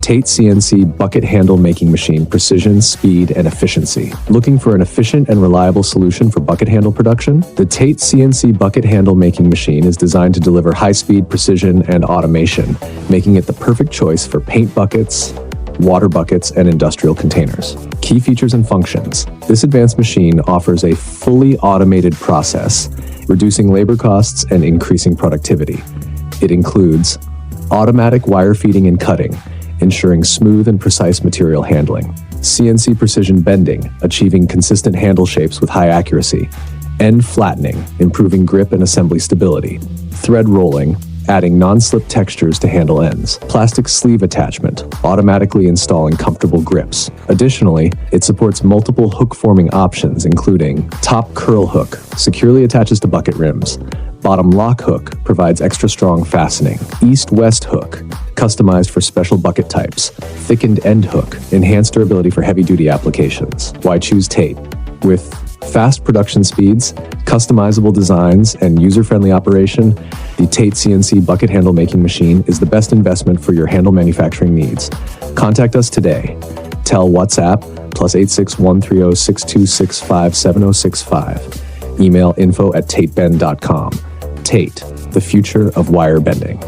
TATE CNC bucket handle making machine, precision, speed, and efficiency. Looking for an efficient and reliable solution for bucket handle production? The TATE CNC bucket handle making machine is designed to deliver high-speed precision and automation, making it the perfect choice for paint buckets, water buckets, and industrial containers. Key features and functions. This advanced machine offers a fully automated process, reducing labor costs and increasing productivity. It includes automatic wire feeding and cutting, ensuring smooth and precise material handling. CNC precision bending, achieving consistent handle shapes with high accuracy. End flattening, improving grip and assembly stability. Thread rolling, adding non-slip textures to handle ends. Plastic sleeve attachment, automatically installing comfortable grips. Additionally, it supports multiple hook forming options, including top curl hook, securely attaches to bucket rims. Bottom lock hook provides extra strong fastening. East-west hook, customized for special bucket types. Thickened end hook, enhanced durability for heavy-duty applications. Why choose TATE? With fast production speeds, customizable designs, and user-friendly operation, the TATE CNC bucket handle making machine is the best investment for your handle manufacturing needs. Contact us today. Tell WhatsApp +86 130 6265 7065. Email info@tatebend.com. TATE, the future of wire bending.